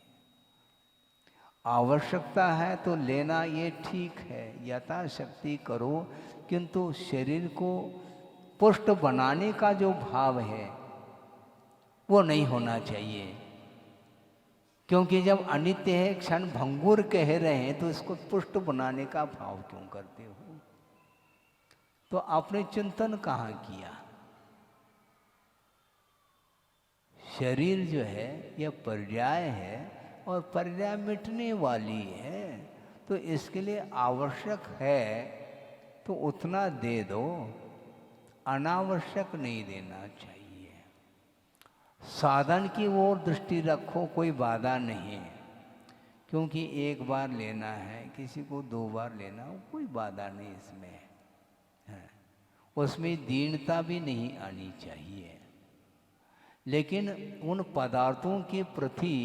आवश्यकता है तो लेना ये ठीक है, यथाशक्ति करो, किंतु शरीर को पुष्ट बनाने का जो भाव है वो नहीं होना चाहिए। क्योंकि जब अनित्य है, क्षण भंगुर कह रहे हैं, तो इसको पुष्ट बनाने का भाव क्यों करते हो? तो आपने चिंतन कहाँ किया? शरीर जो है यह पर्याय है और पर्याय मिटने वाली है, तो इसके लिए आवश्यक है तो उतना दे दो, अनावश्यक नहीं देना चाहिए। साधन की ओर दृष्टि रखो, कोई बाधा नहीं है, क्योंकि एक बार लेना है, किसी को 2 बार लेना हो, कोई बाधा नहीं इसमें है। उसमें दीनता भी नहीं आनी चाहिए। लेकिन उन पदार्थों के प्रति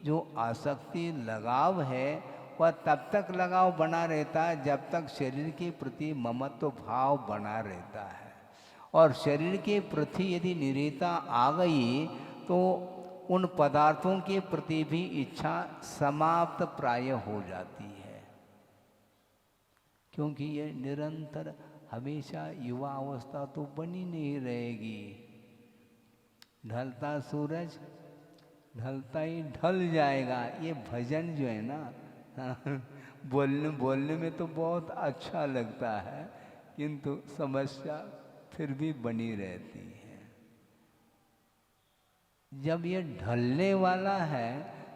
जो आसक्ति लगाव है, वह तब तक लगाव बना रहता है जब तक शरीर के प्रति ममत्व भाव बना रहता है। और शरीर के प्रति यदि निरीहता आ गई तो उन पदार्थों के प्रति भी इच्छा समाप्त प्राय हो जाती है, क्योंकि ये निरंतर हमेशा युवा अवस्था तो बनी नहीं रहेगी। ढलता सूरज ढलता ही ढल जाएगा। ये भजन जो है ना बोलने में तो बहुत अच्छा लगता है, किंतु समस्या फिर भी बनी रहती है। जब ये ढलने वाला है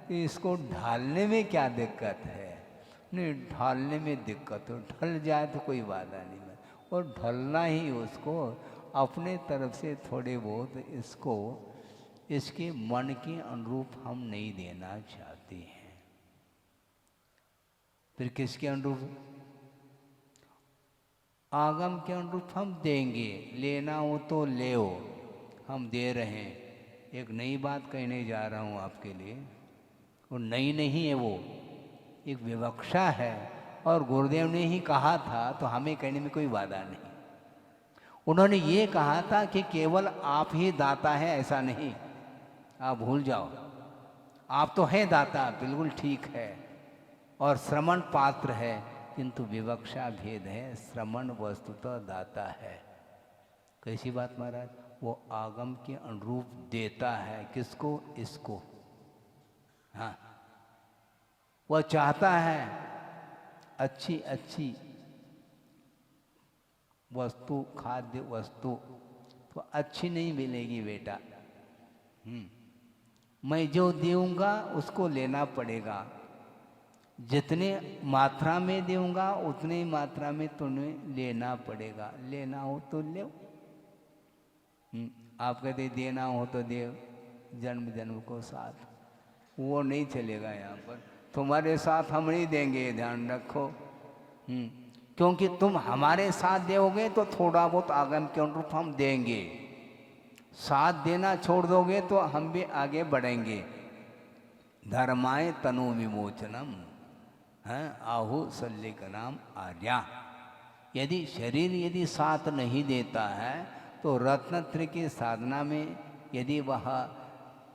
तो इसको ढालने में क्या दिक्कत है? नहीं, ढालने में दिक्कत हो, ढल जाए तो कोई बाधा नहीं है। और ढलना ही उसको अपने तरफ से थोड़े बहुत इसको इसके मन के अनुरूप हम नहीं देना चाहते हैं। फिर किसके अनुरूप? आगम के अनुरूप हम देंगे। लेना हो तो ले, हम दे रहे हैं। एक नई बात कहने जा रहा हूँ आपके लिए, वो नई नहीं है, वो एक विवक्षा है और गुरुदेव ने ही कहा था, तो हमें कहने में कोई बाधा नहीं। उन्होंने ये कहा था कि केवल आप ही दाता है, ऐसा नहीं, आप भूल जाओ। आप तो हैं दाता, बिल्कुल ठीक है, और श्रमण पात्र है, किंतु विवक्षा भेद है। श्रमण वस्तुतः दाता है। कैसी बात महाराज? वो आगम के अनुरूप देता है। किसको? इसको। हाँ, वह चाहता है अच्छी अच्छी वस्तु, खाद्य वस्तु, तो अच्छी नहीं मिलेगी बेटा। मैं जो दूंगा उसको लेना पड़ेगा। जितने मात्रा में दूंगा उतनी मात्रा में तुम्हें लेना पड़ेगा। लेना हो तो ले। आप कहते देना हो तो दे, जन्म जन्म को साथ, वो नहीं चलेगा यहाँ पर। तुम्हारे साथ हम नहीं देंगे, ध्यान रखो। क्योंकि तुम हमारे साथ दोगे तो थोड़ा बहुत आगम के अनुरूप हम देंगे। साथ देना छोड़ दोगे तो हम भी आगे बढ़ेंगे। धर्माय तनु विमोचनम है आहु सल्ले का नाम आर्या। यदि शरीर यदि साथ नहीं देता है तो रत्नत्रय की साधना में यदि वह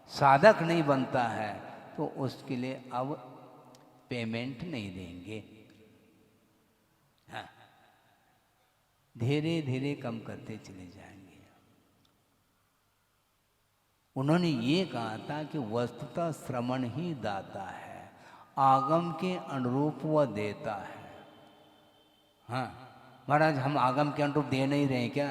साधक नहीं बनता है तो उसके लिए अब पेमेंट नहीं देंगे। हाँ, धीरे धीरे कम करते चले जाएंगे। उन्होंने ये कहा था कि वस्तुतः श्रवण ही दाता है, आगम के अनुरूप वह देता है। हाँ महाराज, हम आगम के अनुरूप दे नहीं रहे क्या?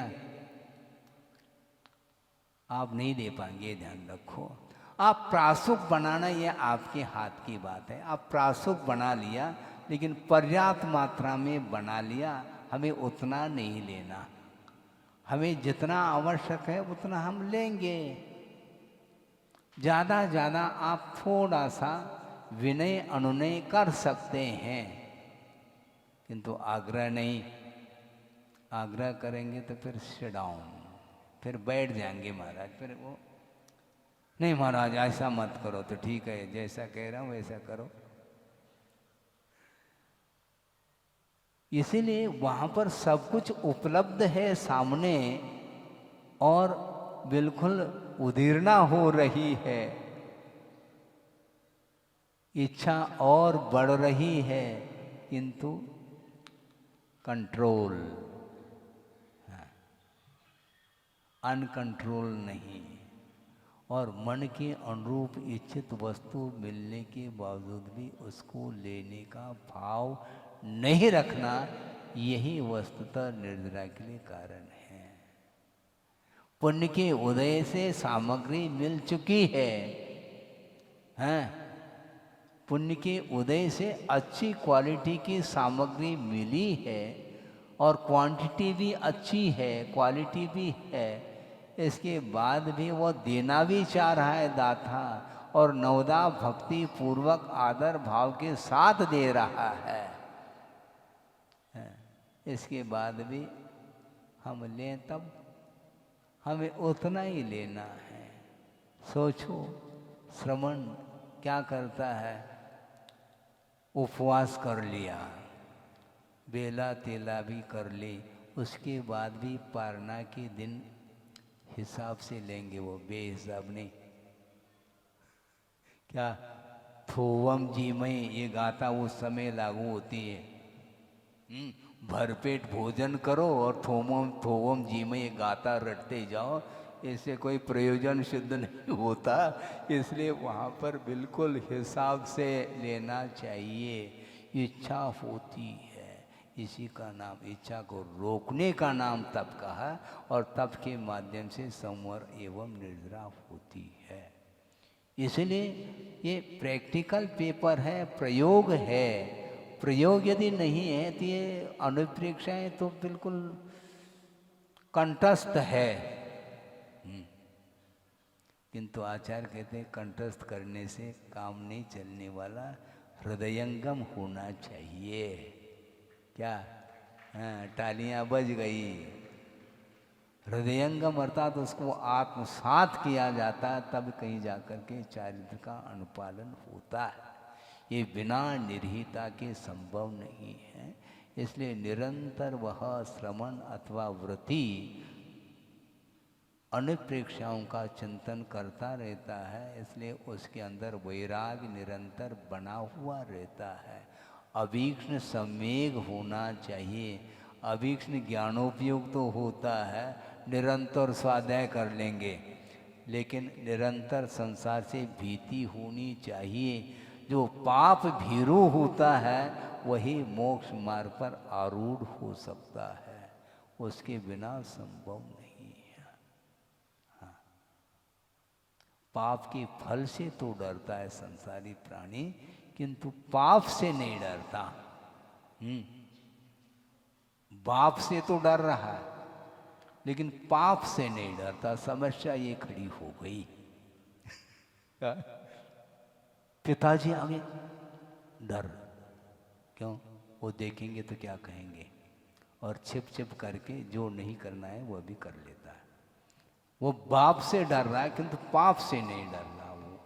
आप नहीं दे पाएंगे, ध्यान रखो। आप प्रासुक बनाना यह आपके हाथ की बात है। आप प्रासुक बना लिया, लेकिन पर्याप्त मात्रा में बना लिया। हमें उतना नहीं लेना, हमें जितना आवश्यक है उतना हम लेंगे। ज़्यादा ज़्यादा आप थोड़ा सा विनय अनुनय कर सकते हैं, किंतु आग्रह नहीं। आग्रह करेंगे तो फिर सिट डाउन, फिर बैठ जाएंगे महाराज। फिर वो नहीं महाराज ऐसा मत करो, तो ठीक है जैसा कह रहा हूँ वैसा करो। इसीलिए वहाँ पर सब कुछ उपलब्ध है सामने और बिल्कुल उदीर्णा हो रही है, इच्छा और बढ़ रही है, किंतु कंट्रोल, अनकंट्रोल नहीं। और मन के अनुरूप इच्छित वस्तु मिलने के बावजूद भी उसको लेने का भाव नहीं रखना, यही वस्तुतः निर्जरा के लिए कारण है। पुण्य के उदय से सामग्री मिल चुकी है, हैं? पुण्य के उदय से अच्छी क्वालिटी की सामग्री मिली है और क्वांटिटी भी अच्छी है, क्वालिटी भी है। इसके बाद भी वो देना भी चाह रहा है दाता, और नवदा भक्ति पूर्वक आदर भाव के साथ दे रहा है। इसके बाद भी हम लें तब हमें उतना ही लेना है। सोचो, श्रवण क्या करता है? उपवास कर लिया, बेला तेला भी कर ली, उसके बाद भी पारना के दिन हिसाब से लेंगे, वो बेहिसाब नहीं। क्या थोवम जी में ये गाथा उस समय लागू होती है। भरपेट भोजन करो और थोवम जी में ये गाथा रटते जाओ, इससे कोई प्रयोजन सिद्ध नहीं होता। इसलिए वहाँ पर बिल्कुल हिसाब से लेना चाहिए। इच्छा होती है, इसी का नाम, इच्छा को रोकने का नाम तप का है, और तप के माध्यम से संवर एवं निर्जरा होती है। इसलिए ये प्रैक्टिकल पेपर है, प्रयोग है। प्रयोग यदि नहीं है तो ये अनुप्रेक्षाएं तो बिल्कुल कंठस्थ है। किंतु आचार्य कहते हैं कंठस्थ करने से काम नहीं चलने वाला, हृदयंगम होना चाहिए। क्या? हाँ, तालियां बज गई। हृदयंगम अर्थात उसको आत्मसात किया जाता है, तब कहीं जाकर के चारित्र का अनुपालन होता है। ये बिना निर्हिता के संभव नहीं है। इसलिए निरंतर वह श्रवण अथवा वृत्ति अनुप्रेक्षाओं का चिंतन करता रहता है। इसलिए उसके अंदर वैराग्य निरंतर बना हुआ रहता है। अवीक्षण सम्यक होना चाहिए। अवीक्षण ज्ञानोपयोग तो होता है, निरंतर स्वाध्याय कर लेंगे, लेकिन निरंतर संसार से भीति होनी चाहिए। जो पाप भीरू होता है वही मोक्ष मार्ग पर आरूढ़ हो सकता है, उसके बिना संभव नहीं है। हाँ, पाप के फल से तो डरता है संसारी प्राणी, किंतु पाप से नहीं डरता। बाप से तो डर रहा है, लेकिन पाप से नहीं डरता। समस्या ये खड़ी हो गई। पिताजी आगे डर, क्यों? वो देखेंगे तो क्या कहेंगे, और छिप छिप करके जो नहीं करना है वह भी कर लेता है। वो बाप से डर रहा है, किंतु पाप से नहीं डर रहा। वो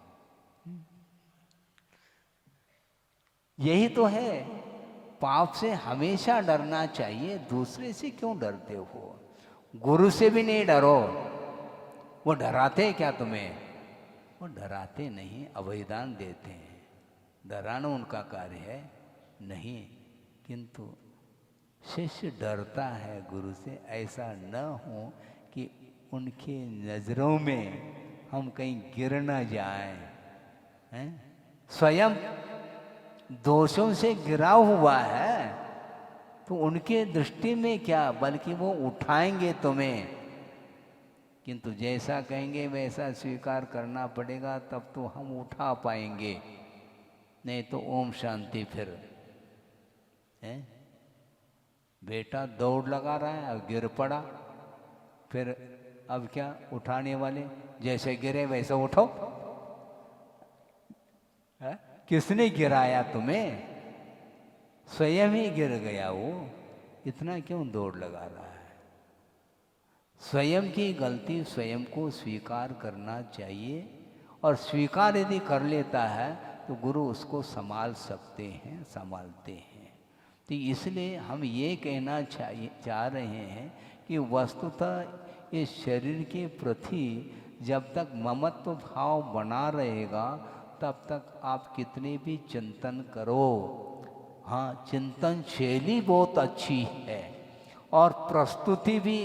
यही तो है। पाप से हमेशा डरना चाहिए, दूसरे से क्यों डरते हो? गुरु से भी नहीं डरो। वो डराते हैं क्या तुम्हें? वो डराते नहीं, अभयदान देते हैं। डराना उनका कार्य है नहीं, किंतु शिष्य डरता है गुरु से। ऐसा न हो कि उनके नज़रों में हम कहीं गिर न जाएं, हैं? स्वयं दोषों से गिरा हुआ है तो उनके दृष्टि में क्या, बल्कि वो उठाएंगे तुम्हें। किंतु जैसा कहेंगे वैसा स्वीकार करना पड़ेगा, तब तो हम उठा पाएंगे, नहीं तो ओम शांति। फिर है बेटा दौड़ लगा रहा है और गिर पड़ा, फिर अब क्या? उठाने वाले जैसे गिरे वैसे उठो। है? किसने गिराया तुम्हें? स्वयं ही गिर गया वो, इतना क्यों दौड़ लगा रहा है? स्वयं की गलती स्वयं को स्वीकार करना चाहिए, और स्वीकार यदि कर लेता है तो गुरु उसको संभाल सकते हैं, संभालते हैं। तो इसलिए हम ये कहना चाह रहे हैं कि वस्तुतः इस शरीर के प्रति जब तक ममत्व भाव बना रहेगा तब तक आप कितने भी चिंतन करो। हाँ, चिंतन शैली बहुत अच्छी है और प्रस्तुति भी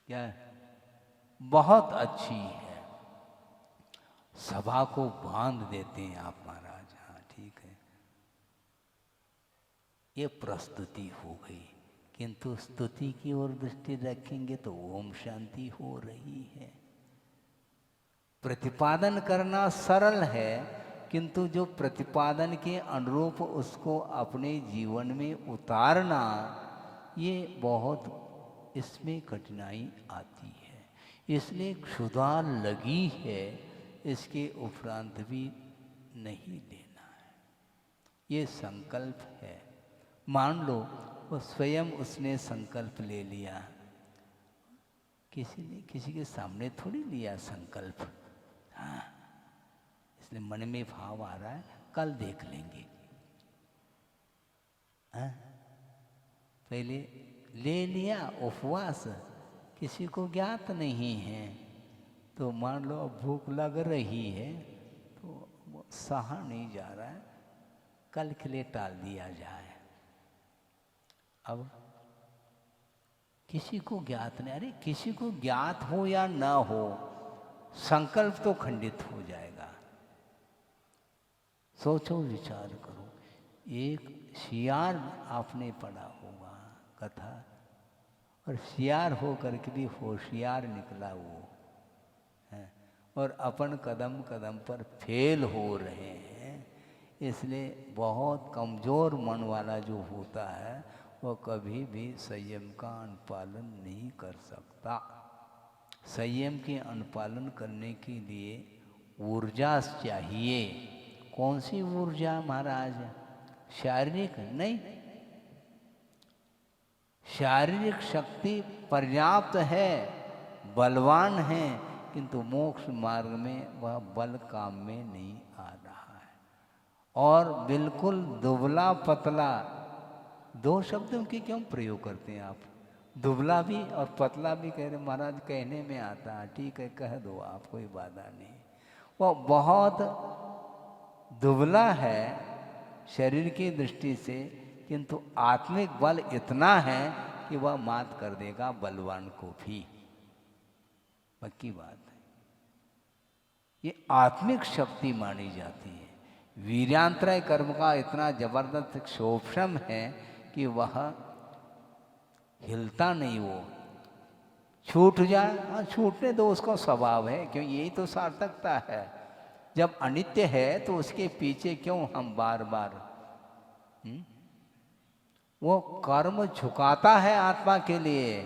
क्या है? बहुत अच्छी है। सभा को बांध देते हैं आप महाराज। हाँ ठीक है, ये प्रस्तुति हो गई, किंतु स्तुति की ओर दृष्टि रखेंगे तो ओम शांति हो रही है। प्रतिपादन करना सरल है, किंतु जो प्रतिपादन के अनुरूप उसको अपने जीवन में उतारना, ये बहुत इसमें कठिनाई आती है। इसलिए क्षुधा लगी है, इसके उपरांत भी नहीं लेना है। ये संकल्प है। मान लो वो स्वयं उसने संकल्प ले लिया, किसी ने किसी के सामने थोड़ी लिया संकल्प। हाँ, इसलिए मन में भाव आ रहा है, कल देख लेंगे। हाँ? पहले ले लिया उपवास, किसी को ज्ञात नहीं है, तो मान लो भूख लग रही है तो वो सहा नहीं जा रहा है, कल के लिए टाल दिया जाए। अब किसी को ज्ञात नहीं, अरे किसी को ज्ञात हो या ना हो, संकल्प तो खंडित हो जाएगा। सोचो, विचार करो। एक शियार आपने पढ़ा होगा कथा, और शियार हो करके भी होशियार निकला वो है, और अपन कदम कदम पर फेल हो रहे हैं। इसलिए बहुत कमज़ोर मन वाला जो होता है वो कभी भी संयम का अनुपालन नहीं कर सकता। संयम के अनुपालन करने के लिए ऊर्जा चाहिए। कौन सी ऊर्जा महाराज? शारीरिक नहीं, शारीरिक शक्ति पर्याप्त है, बलवान है, किंतु मोक्ष मार्ग में वह बल काम में नहीं आ रहा है। और बिल्कुल दुबला पतला, दो शब्दों के क्यों प्रयोग करते हैं आप? दुबला भी और पतला भी कह रहे महाराज, कहने में आता है, ठीक है कह दो आप, कोई बाधा नहीं। वो बहुत दुबला है शरीर की दृष्टि से, किंतु आत्मिक बल इतना है कि वह मात कर देगा बलवान को भी। पक्की बात है, ये आत्मिक शक्ति मानी जाती है। वीर्यांतरय कर्म का इतना जबरदस्त क्षोभम है कि वह हिलता नहीं, वो छूट जाए, हाँ छूटने दो, उसका स्वभाव है, क्यों? यही तो सार्थकता है। जब अनित्य है तो उसके पीछे क्यों हम बार बार? वो कर्म झुकाता है आत्मा के लिए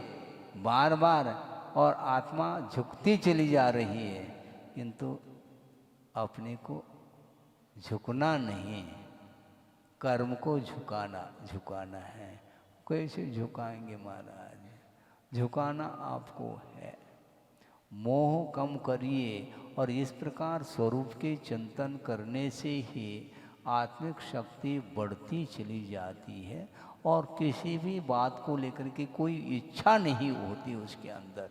बार बार, और आत्मा झुकती चली जा रही है, किंतु अपने को झुकना नहीं, कर्म को झुकाना है। कैसे झुकाएंगे महाराज? झुकाना आपको है। मोह कम करिए, और इस प्रकार स्वरूप के चिंतन करने से ही आत्मिक शक्ति बढ़ती चली जाती है और किसी भी बात को लेकर के कोई इच्छा नहीं होती उसके अंदर।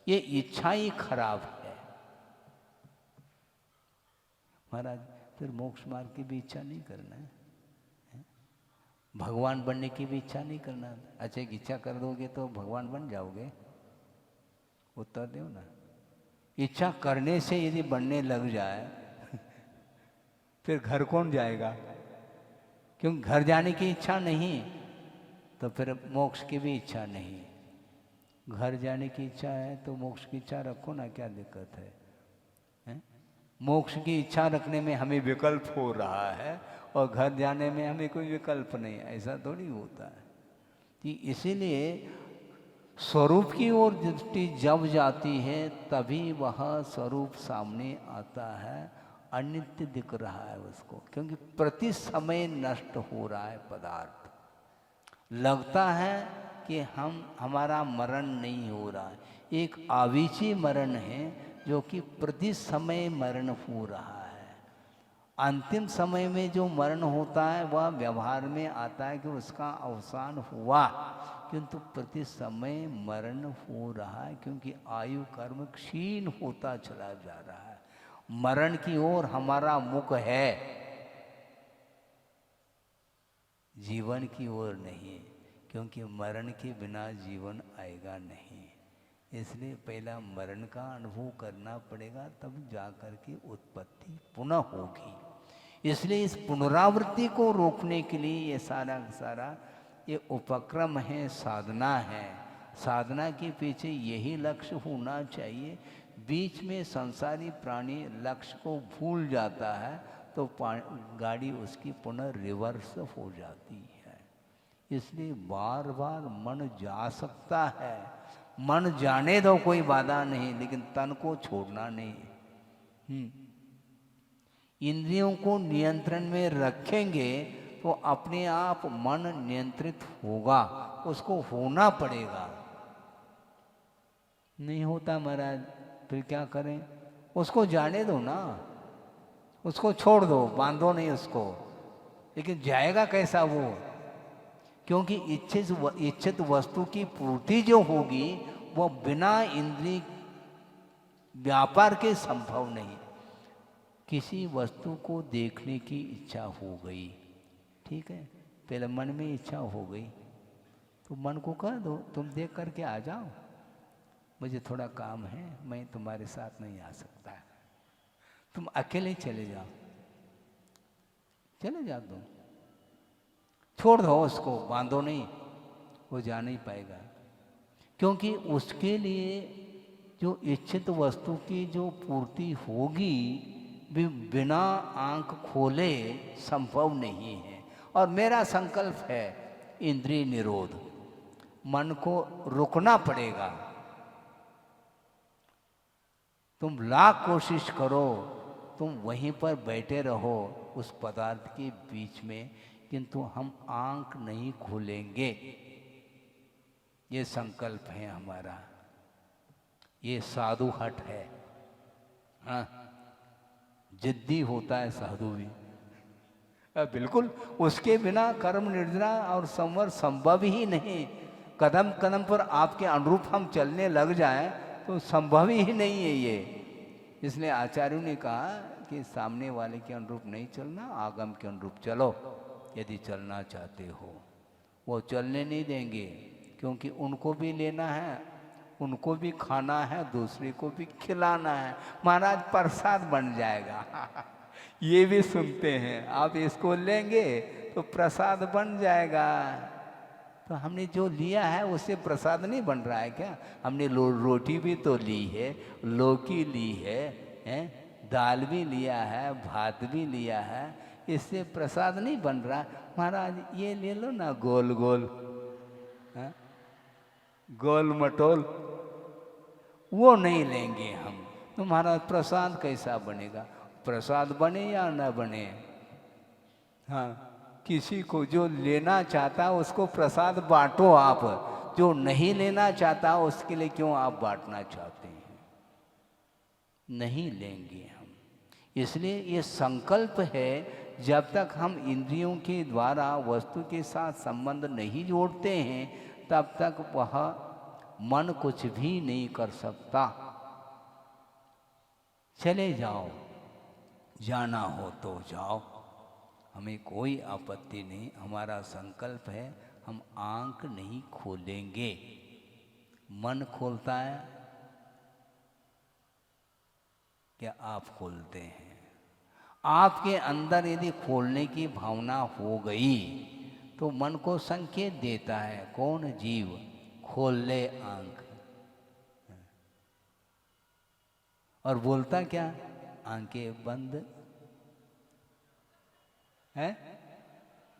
ये इच्छा ही खराब है महाराज। फिर मोक्ष मार्ग की भी इच्छा नहीं करना है, भगवान बनने की भी इच्छा नहीं करना। अच्छा इच्छा कर दोगे तो भगवान बन जाओगे? उत्तर दो ना। इच्छा करने से यदि बनने लग जाए फिर घर कौन जाएगा? क्योंकि घर जाने की इच्छा नहीं तो फिर मोक्ष की भी इच्छा नहीं। घर जाने की इच्छा है तो मोक्ष की इच्छा रखो ना, क्या दिक्कत है, हैं? मोक्ष की इच्छा रखने में हमें विकल्प हो रहा है और घर जाने में हमें कोई विकल्प नहीं, ऐसा थोड़ी होता है। कि इसीलिए स्वरूप की ओर दृष्टि जब जाती है तभी वह स्वरूप सामने आता है। अनित्य दिख रहा है उसको, क्योंकि प्रति समय नष्ट हो रहा है पदार्थ। लगता है कि हमारा मरण नहीं हो रहा है, एक आविची मरण है जो कि प्रति समय मरण हो रहा है। अंतिम समय में जो मरण होता है वह व्यवहार में आता है कि उसका अवसान हुआ, किंतु प्रति समय मरण हो रहा है, क्योंकि आयु कर्म क्षीण होता चला जा रहा है। मरण की ओर हमारा मुख है, जीवन की ओर नहीं, क्योंकि मरण के बिना जीवन आएगा नहीं। इसलिए पहला मरण का अनुभव करना पड़ेगा, तब जाकर के उत्पत्ति पुनः होगी। इसलिए इस पुनरावृत्ति को रोकने के लिए ये सारा ये उपक्रम है, साधना है। साधना के पीछे यही लक्ष्य होना चाहिए। बीच में संसारी प्राणी लक्ष्य को भूल जाता है तो गाड़ी उसकी पुनः रिवर्स हो जाती है। इसलिए बार बार मन जा सकता है, मन जाने दो, कोई बाधा नहीं, लेकिन तन को छोड़ना नहीं। इंद्रियों को नियंत्रण में रखेंगे तो अपने आप मन नियंत्रित होगा, उसको होना पड़ेगा। नहीं होता महाराज, फिर क्या करें? उसको जाने दो ना, उसको छोड़ दो, बांधो नहीं उसको। लेकिन जाएगा कैसा वो? क्योंकि इच्छित वस्तु की पूर्ति जो होगी वो बिना इंद्रिय व्यापार के संभव नहीं। किसी वस्तु को देखने की इच्छा हो गई, ठीक है, पहले मन में इच्छा हो गई तो मन को कह दो तुम देख करके आ जाओ, मुझे थोड़ा काम है, मैं तुम्हारे साथ नहीं आ सकता, तुम अकेले चले जाओ। चले जाओ तुम, छोड़ दो उसको, बांधो नहीं, वो जा नहीं पाएगा। क्योंकि उसके लिए जो इच्छित वस्तु की जो पूर्ति होगी भी बिना आंख खोले संभव नहीं है। और मेरा संकल्प है इंद्रिय निरोध, मन को रुकना पड़ेगा। तुम लाख कोशिश करो, तुम वहीं पर बैठे रहो उस पदार्थ के बीच में, किंतु हम आंख नहीं खोलेंगे। ये संकल्प है हमारा, ये साधु हट है। हाँ, जिद्दी होता है साधु भी, बिल्कुल उसके बिना कर्म निर्जना और संवर संभव ही नहीं। कदम कदम पर आपके अनुरूप हम चलने लग जाएं तो संभव ही नहीं है ये। इसलिए आचार्यों ने कहा कि सामने वाले के अनुरूप नहीं चलना, आगम के अनुरूप चलो यदि चलना चाहते हो। वो चलने नहीं देंगे, क्योंकि उनको भी लेना है, उनको भी खाना है, दूसरे को भी खिलाना है। महाराज प्रसाद बन जाएगा ये भी सुनते हैं, आप इसको लेंगे तो प्रसाद बन जाएगा। तो हमने जो लिया है उससे प्रसाद नहीं बन रहा है क्या? हमने रोटी भी तो ली है, लौकी ली है, दाल भी लिया है, भात भी लिया है, इससे प्रसाद नहीं बन रहा। महाराज ये ले लो ना, गोल गोल, गोल मटोल, वो नहीं लेंगे हम। तो महाराज प्रसाद कैसा बनेगा? प्रसाद बने या न बने, हाँ, किसी को जो लेना चाहता है उसको प्रसाद बांटो आप, जो नहीं लेना चाहता उसके लिए क्यों आप बांटना चाहते हैं? नहीं लेंगे हम। इसलिए ये संकल्प है, जब तक हम इंद्रियों के द्वारा वस्तु के साथ संबंध नहीं जोड़ते हैं तब तक वह मन कुछ भी नहीं कर सकता। चले जाओ, जाना हो तो जाओ, हमें कोई आपत्ति नहीं। हमारा संकल्प है हम आंख नहीं खोलेंगे। मन खोलता है क्या आप खोलते हैं? आपके अंदर यदि खोलने की भावना हो गई तो मन को संकेत देता है, कौन? जीव, खोल ले आंख। और बोलता क्या? आंखें बंद है,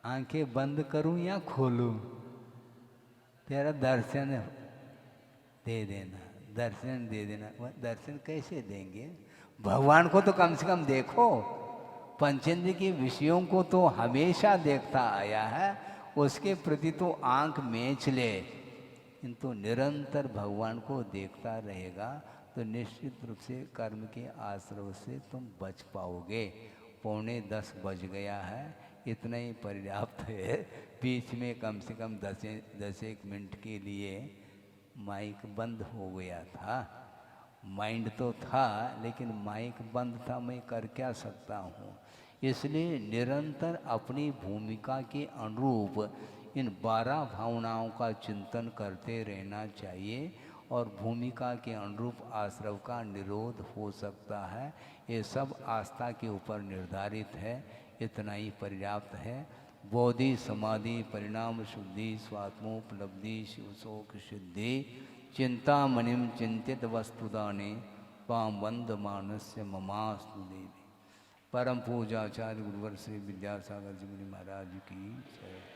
आंखें बंद करूं या खोलूं? तेरा दर्शन दे देना, दर्शन दे देना। वह दर्शन कैसे देंगे? भगवान को तो कम से कम देखो। पंचेंद्र के विषयों को तो हमेशा देखता आया है, उसके प्रति तो आंख मेंच ले, किंतु निरंतर भगवान को देखता रहेगा तो निश्चित रूप से कर्म के आश्रय से तुम बच पाओगे। 9:45 बज गया है, इतना ही पर्याप्त है। बीच में कम से कम 10 मिनट के लिए माइक बंद हो गया था। माइंड तो था लेकिन माइक बंद था, मैं कर क्या सकता हूँ। इसलिए निरंतर अपनी भूमिका के अनुरूप इन 12 भावनाओं का चिंतन करते रहना चाहिए और भूमिका के अनुरूप आश्रव का निरोध हो सकता है। ये सब आस्था के ऊपर निर्धारित है, इतना ही पर्याप्त है। बोधि समाधि परिणाम शुद्धि स्वात्मोपलब्धि शिवशोक सिद्धि चिंतामणिम चिंतित वस्तुदाने पाम बंद मानस्य ममास्तु देवी। परम पूजाचार्य गुरुवर श्री विद्यासागर जी मुनि महाराज की जय।